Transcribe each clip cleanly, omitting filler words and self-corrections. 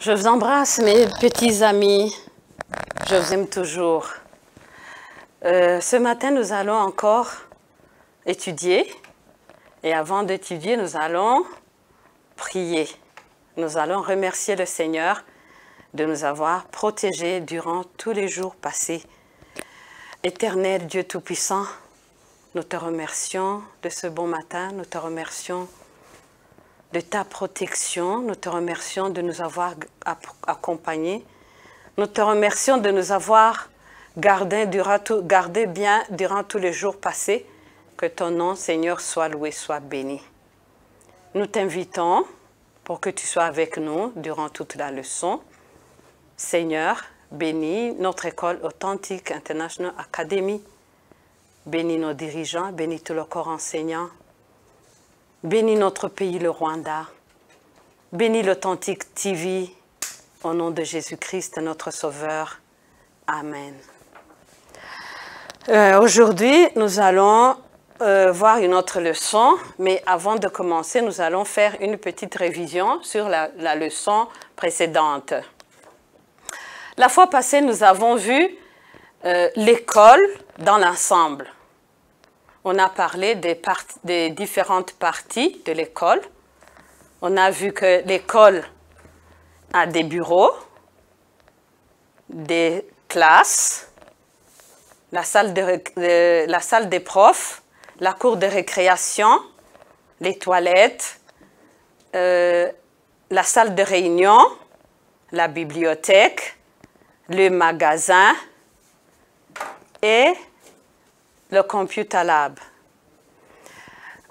Je vous embrasse, mes petits amis. Je vous aime toujours. Ce matin, nous allons encore étudier. Et avant d'étudier, nous allons prier. Nous allons remercier le Seigneur de nous avoir protégés durant tous les jours passés. Éternel Dieu Tout-Puissant, nous te remercions de ce bon matin. Nous te remercions de ta protection. Nous te remercions de nous avoir accompagnés. Nous te remercions de nous avoir gardés bien durant tous les jours passés. Que ton nom, Seigneur, soit loué, soit béni. Nous t'invitons pour que tu sois avec nous durant toute la leçon. Seigneur, bénis notre école Authentic International Academy. Bénis nos dirigeants, bénis tout le corps enseignant. Bénis notre pays, le Rwanda. Bénis l'Authentic TV. Au nom de Jésus-Christ, notre Sauveur. Amen. Aujourd'hui, nous allons voir une autre leçon, mais avant de commencer, nous allons faire une petite révision sur la leçon précédente. La fois passée, nous avons vu l'école dans l'ensemble. On a parlé des différentes parties de l'école. On a vu que l'école a des bureaux, des classes, la salle des profs, la cour de récréation, les toilettes, la salle de réunion, la bibliothèque, le magasin et le Computer Lab.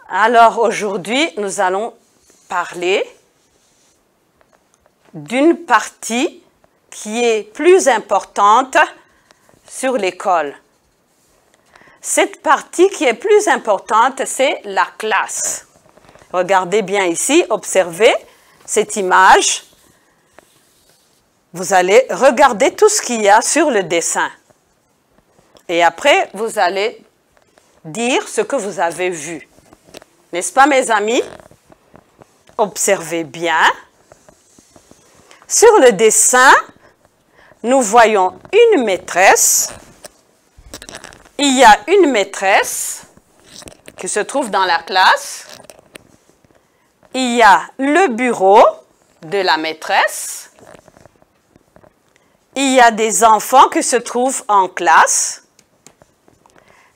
Alors aujourd'hui, nous allons parler d'une partie qui est plus importante sur l'école. Cette partie qui est plus importante, c'est la classe. Regardez bien ici, observez cette image. Vous allez regarder tout ce qu'il y a sur le dessin. Et après, vous allez dire ce que vous avez vu. N'est-ce pas, mes amis? Observez bien. Sur le dessin, nous voyons une maîtresse. Il y a une maîtresse qui se trouve dans la classe. Il y a le bureau de la maîtresse. Il y a des enfants qui se trouvent en classe.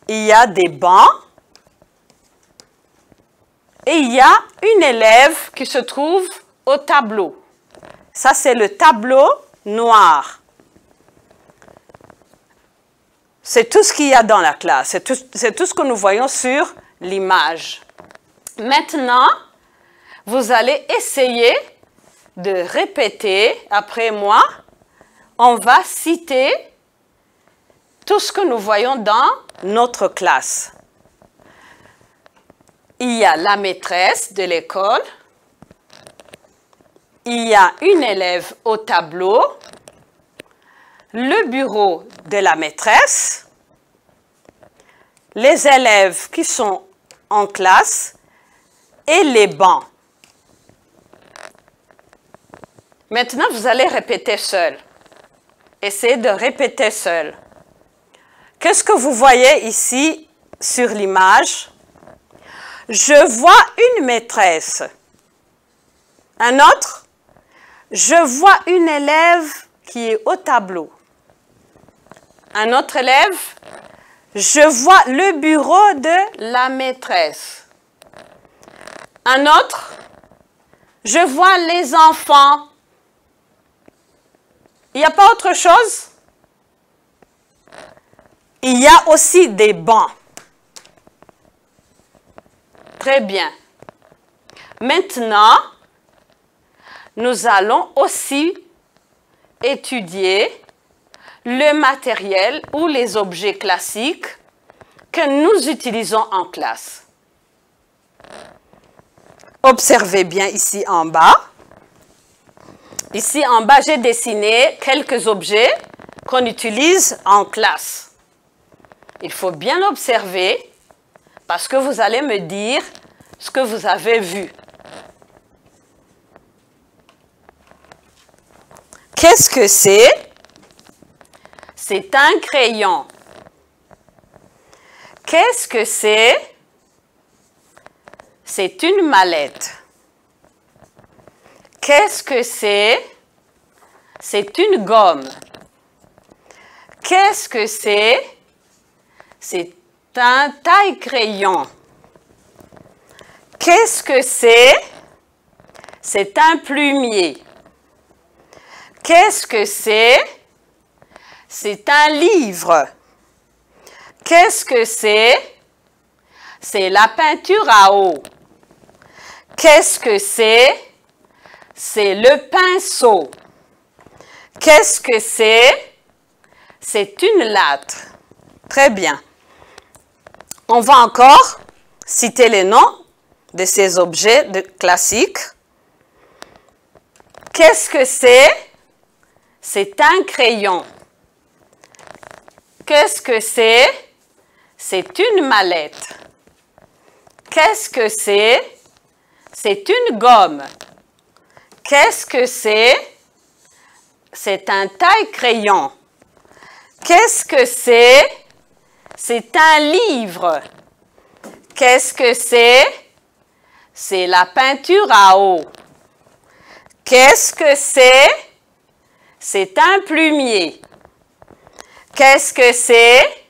Il y a des bancs. Et il y a une élève qui se trouve au tableau. Ça, c'est le tableau noir. C'est tout ce qu'il y a dans la classe. C'est tout ce que nous voyons sur l'image. Maintenant, vous allez essayer de répéter après moi. On va citer tout ce que nous voyons dans notre classe. Il y a la maîtresse de l'école. Il y a une élève au tableau. Le bureau de la maîtresse. Les élèves qui sont en classe et les bancs. Maintenant, vous allez répéter seul. Essayez de répéter seul. Qu'est-ce que vous voyez ici sur l'image? Je vois une maîtresse. Un autre? Je vois une élève qui est au tableau. Un autre élève? Je vois le bureau de la maîtresse. Un autre? Je vois les enfants. Il n'y a pas autre chose? Il y a aussi des bancs. Très bien. Maintenant, nous allons aussi étudier le matériel ou les objets classiques que nous utilisons en classe. Observez bien ici en bas. Ici en bas, j'ai dessiné quelques objets qu'on utilise en classe. Il faut bien observer parce que vous allez me dire ce que vous avez vu. Qu'est-ce que c'est? C'est un crayon. Qu'est-ce que c'est? C'est une mallette. Qu'est-ce que c'est? C'est une gomme. Qu'est-ce que c'est? C'est un taille-crayon. Qu'est-ce que c'est? C'est un plumier. Qu'est-ce que c'est? C'est un livre. Qu'est-ce que c'est? C'est la peinture à eau. Qu'est-ce que c'est? C'est le pinceau. Qu'est-ce que c'est? C'est une latte. Très bien. On va encore citer les noms de ces objets classiques. Qu'est-ce que c'est? C'est un crayon. Qu'est-ce que c'est? C'est une mallette. Qu'est-ce que c'est? C'est une gomme. Qu'est-ce que c'est? C'est un taille-crayon. Qu'est-ce que c'est? C'est un livre. Qu'est-ce que c'est? C'est la peinture à eau. Qu'est-ce que c'est? C'est un plumier. Qu'est-ce que c'est?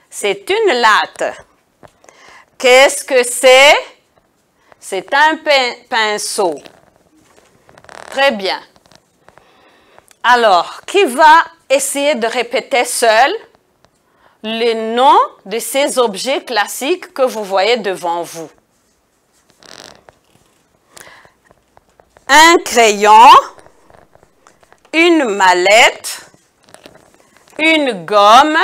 C'est une latte. Qu'est-ce que c'est? C'est un pinceau. Très bien. Alors, qui va essayer de répéter seul les noms de ces objets classiques que vous voyez devant vous? Un crayon, une mallette, une gomme,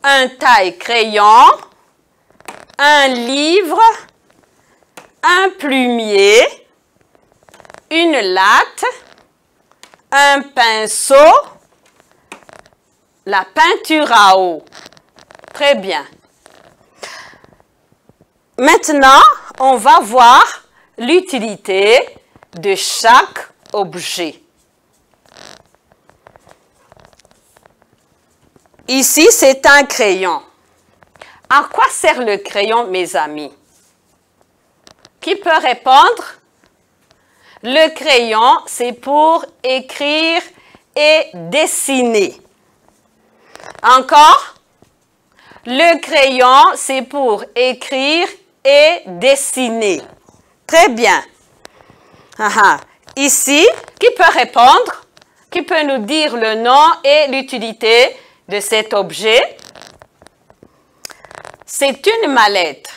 un taille-crayon, un livre, un plumier, une latte, un pinceau, la peinture à eau. Très bien. Maintenant, on va voir l'utilité de chaque objet. Ici, c'est un crayon. À quoi sert le crayon, mes amis? Qui peut répondre? Le crayon, c'est pour écrire et dessiner. Encore? Le crayon, c'est pour écrire et dessiner. Très bien. Ici, qui peut répondre? Qui peut nous dire le nom et l'utilité de cet objet? C'est une mallette.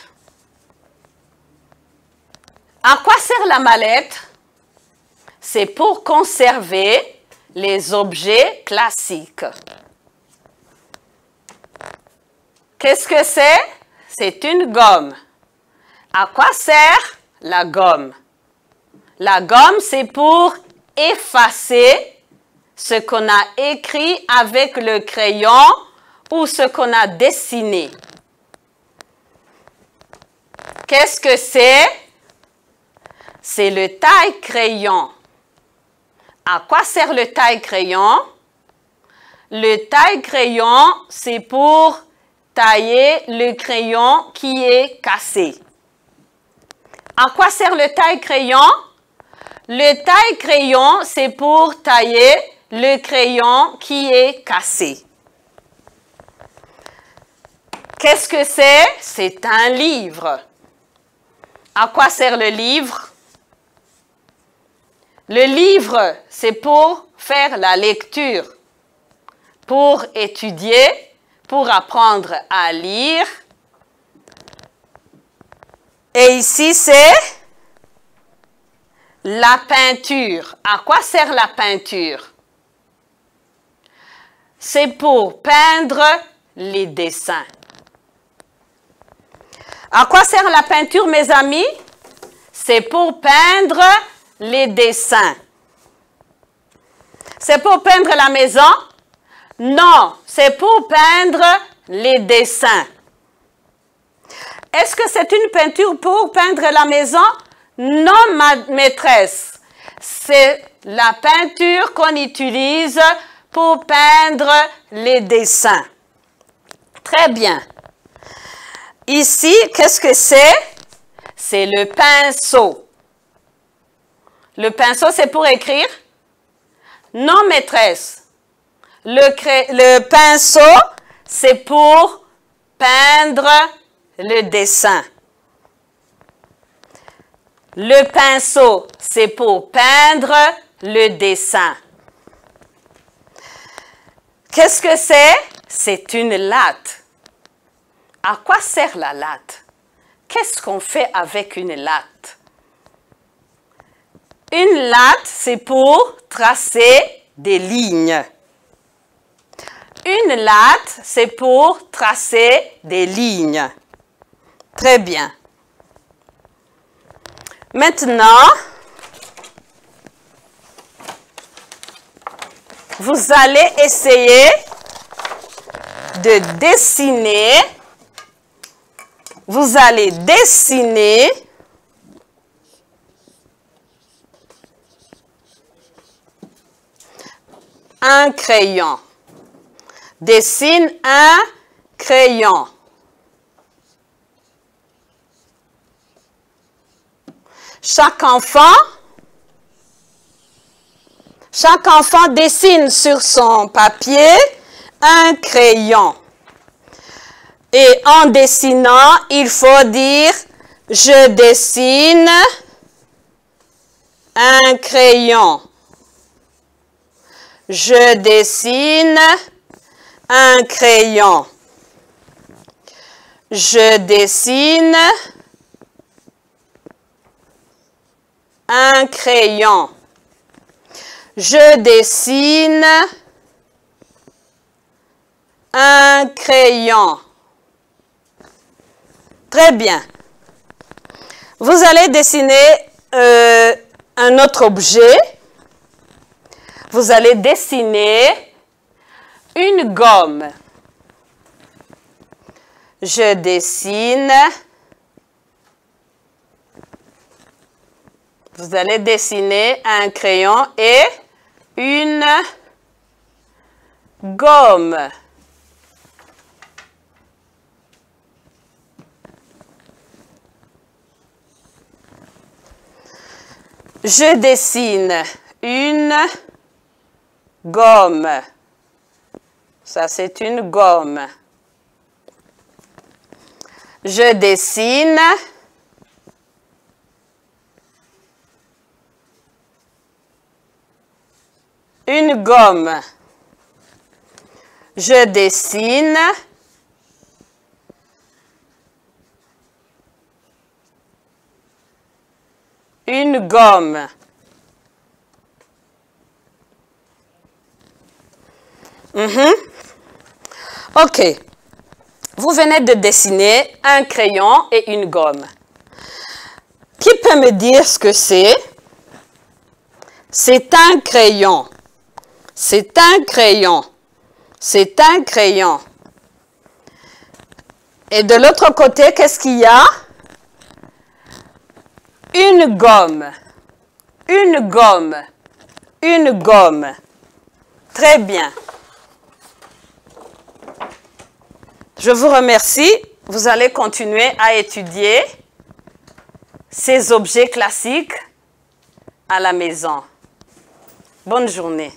À quoi sert la mallette? C'est pour conserver les objets classiques. Qu'est-ce que c'est? C'est une gomme. À quoi sert la gomme? La gomme, c'est pour effacer ce qu'on a écrit avec le crayon ou ce qu'on a dessiné. Qu'est-ce que c'est? C'est le taille-crayon. À quoi sert le taille-crayon? Le taille-crayon, c'est pour tailler le crayon qui est cassé. À quoi sert le taille-crayon? Le taille-crayon, c'est pour tailler le crayon qui est cassé. Qu'est-ce que c'est? C'est un livre. À quoi sert le livre? Le livre, c'est pour faire la lecture, pour étudier, pour apprendre à lire. Et ici, c'est la peinture. À quoi sert la peinture? C'est pour peindre les dessins. À quoi sert la peinture, mes amis? C'est pour peindre les dessins. C'est pour peindre la maison? Non, c'est pour peindre les dessins. Est-ce que c'est une peinture pour peindre la maison? Non, ma maîtresse. c'est la peinture qu'on utilise pour peindre les dessins. Très bien. Ici, qu'est-ce que c'est? C'est le pinceau. Le pinceau, c'est pour écrire? Non, maîtresse. Le pinceau, c'est pour peindre le dessin. Le pinceau, c'est pour peindre le dessin. Qu'est-ce que c'est? C'est une latte. À quoi sert la latte? Qu'est-ce qu'on fait avec une latte? Une latte, c'est pour tracer des lignes. Une latte, c'est pour tracer des lignes. Très bien. Maintenant, vous allez essayer de dessiner. Vous allez dessiner un crayon. Dessine un crayon. Chaque enfant dessine sur son papier un crayon. Et en dessinant, il faut dire « Je dessine un crayon ». Je dessine un crayon. Je dessine un crayon. Je dessine un crayon. Très bien. Vous allez dessiner un autre objet. Vous allez dessiner une gomme. Je dessine. Vous allez dessiner un crayon et une gomme. Je dessine une gomme. Ça, c'est une gomme. Je dessine une gomme. Je dessine une gomme. OK. Vous venez de dessiner un crayon et une gomme. Qui peut me dire ce que c'est? C'est un crayon. C'est un crayon. C'est un crayon. Et de l'autre côté, qu'est-ce qu'il y a? Une gomme. Une gomme. Une gomme. Très bien. Je vous remercie. Vous allez continuer à étudier ces objets classiques à la maison. Bonne journée.